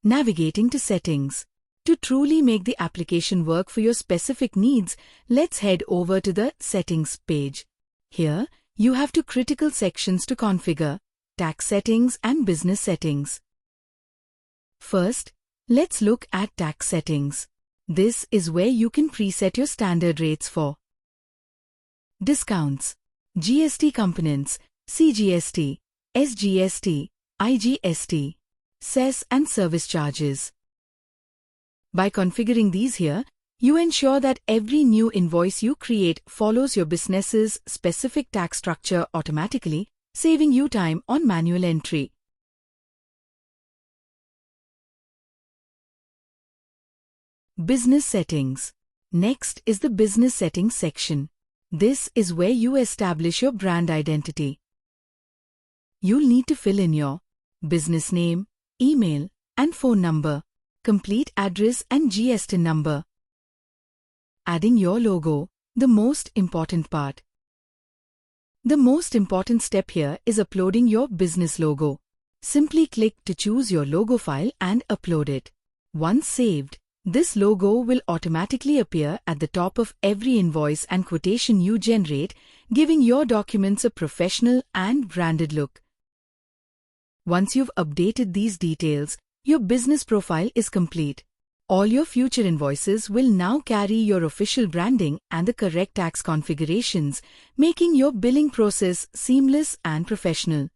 Navigating to settings. To truly make the application work for your specific needs, let's head over to the Settings page. Here, you have two critical sections to configure: tax settings and business settings. First, let's look at tax settings. This is where you can preset your standard rates for discounts, GST components, CGST, SGST, IGST, cess and service charges. By configuring these here, you ensure that every new invoice you create follows your business's specific tax structure automatically, saving you time on manual entry. Business settings. Next is the business settings section. This is where you establish your brand identity. You'll need to fill in your business name, email, and phone number, complete address and GST number. Adding your logo, the most important part. The most important step here is uploading your business logo. Simply click to choose your logo file and upload it. Once saved, this logo will automatically appear at the top of every invoice and quotation you generate, giving your documents a professional and branded look. Once you've updated these details, your business profile is complete. All your future invoices will now carry your official branding and the correct tax configurations, making your billing process seamless and professional.